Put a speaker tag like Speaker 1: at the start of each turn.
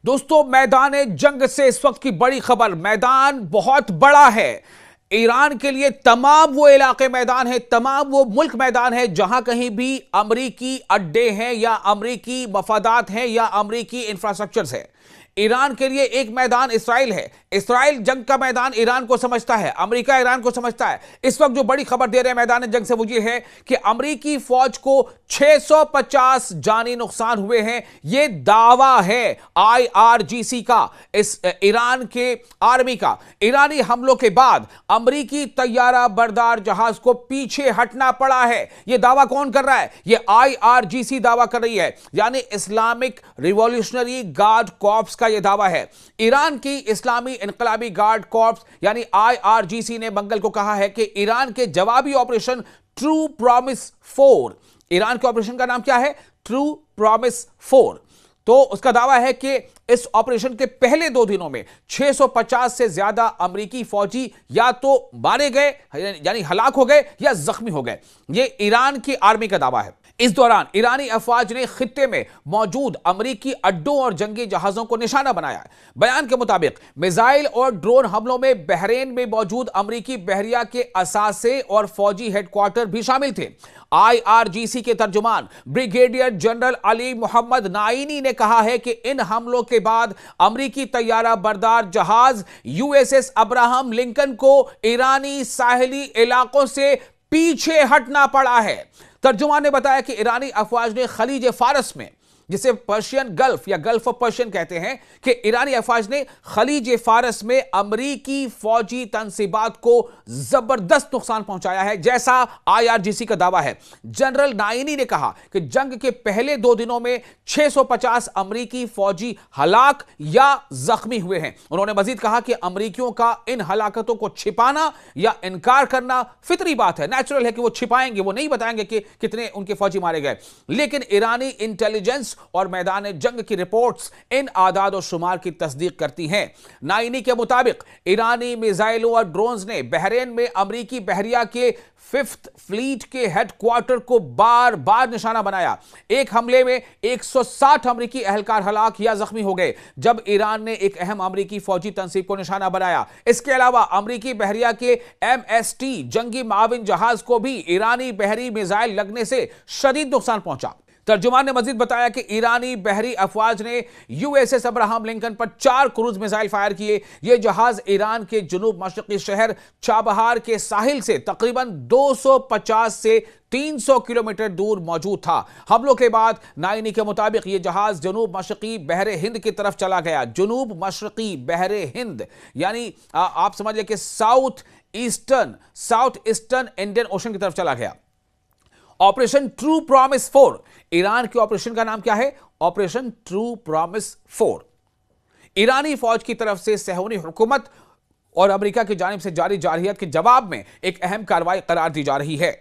Speaker 1: दोस्तों, मैदान जंग से इस वक्त की बड़ी खबर। मैदान बहुत बड़ा है। ईरान के लिए तमाम वो इलाके मैदान है, तमाम वो मुल्क मैदान है जहां कहीं भी अमरीकी अड्डे हैं या अमरीकी मफादात हैं या अमरीकी इंफ्रास्ट्रक्चर्स है। ईरान के लिए एक मैदान इसराइल है। इसराइल जंग का मैदान ईरान को समझता है, अमेरिका ईरान को समझता है। इस वक्त जो बड़ी खबर दे रहे हैं मैदान जंग से वो ये है कि अमरीकी फौज को 650 जानी नुकसान हुए हैं। यह दावा है आईआरजीसी का, इस ईरान के आर्मी का। ईरानी हमलों के बाद अमरीकी तैयारा बरदार जहाज को पीछे हटना पड़ा है। यह दावा कौन कर रहा है? यह आईआरजीसी दावा कर रही है, यानी इस्लामिक रिवॉल्यूशनरी गार्ड कॉर्प्स का यह दावा है। ईरान की इस्लामी इनकलाबी गार्ड कॉर्प्स यानी आईआरजीसी ने मंगल को कहा है कि ईरान के जवाबी ऑपरेशन ट्रू प्रॉमिस 4, ईरान के ऑपरेशन का नाम क्या है? True promise 4। तो उसका दावा है कि इस ऑपरेशन के पहले 2 दिनों में 650 से ज्यादा अमेरिकी फौजी या तो मारे गए यानी हलाक हो गए या जख्मी हो गए। यह ईरान की आर्मी का दावा है। इस दौरान ईरानी अफवाज ने खित्ते में मौजूद अमरीकी अड्डों और जंगी जहाजों को निशाना बनाया है। बयान के मुताबिक मिसाइल और ड्रोन हमलों में बहरीन में मौजूद अमरीकी बहरिया के असासे और फौजी हेडक्वार्टर भी शामिल थे। आईआरजीसी के तर्जुमान brigadier general Ali Mohammad Naini ने कहा है कि इन हमलों के बाद अमरीकी तैयारा बरदार जहाज यूएसएस अब्राहम लिंकन को ईरानी साहिली इलाकों से पीछे हटना पड़ा है। तर्जुमान ने बताया कि ईरानी अफवाज ने खलीज फारस में, जिसे पर्शियन गल्फ या गल्फ ऑफ पर्शियन कहते हैं, कि ईरानी अफवाज ने खलीज फारस में अमरीकी फौजी तनसीबात को जबरदस्त नुकसान पहुंचाया है, जैसा आईआरजीसी का दावा है। जनरल नाइनी ने कहा कि जंग के पहले 2 दिनों में 650 अमरीकी फौजी हलाक या जख्मी हुए हैं। उन्होंने मजीद कहा कि अमरीकियों का इन हलाकतों को छिपाना या इनकार करना फितरी बात है, नेचुरल है कि वो छिपाएंगे, वो नहीं बताएंगे कि कितने उनके फौजी मारे गए। लेकिन ईरानी इंटेलिजेंस और मैदान जंग की रिपोर्ट्स इन आदाद और शुमार की तस्दीक करती हैं। नाइनी के मुताबिक ईरानी मिसाइलों और ड्रोन्स ने बहरीन में अमरीकी बहरिया के 5th फ्लीट के हेडक्वार्टर को बार बार निशाना बनाया। एक हमले में 160 अमरीकी एहलकार हलाक या जख्मी हो गए जब ईरान ने एक अहम अमरीकी फौजी तंसीब को निशाना बनाया। इसके अलावा अमरीकी बहरिया के MST जंगी माविन जहाज को भी ईरानी बहरी मिसाइल लगने से शदीद नुकसान पहुंचा। तर्जुमान ने मजीद बताया कि ईरानी बहरी अफवाज ने यूएसएस अब्राहम लिंकन पर 4 क्रूज मिसाइल फायर किए। यह जहाज ईरान के जुनूब मशरकी शहर चाबहार के साहिल से तकरीबन 250 से 300 किलोमीटर दूर मौजूद था। हमलों के बाद नाइनी के मुताबिक यह जहाज जनूब मशरकी बहरे हिंद की तरफ चला गया। जनूब मशरकी बहरे हिंद यानी आप समझिए कि साउथ ईस्टर्न इंडियन ओशन की तरफ चला गया। ऑपरेशन ट्रू प्रॉमिस 4, ईरान के ऑपरेशन का नाम क्या है? Operation true promise 4। ईरानी फौज की तरफ से सहूनी हुकूमत और अमेरिका की जानिब से जारी जारहियत के जवाब में एक अहम कार्रवाई करार दी जा रही है।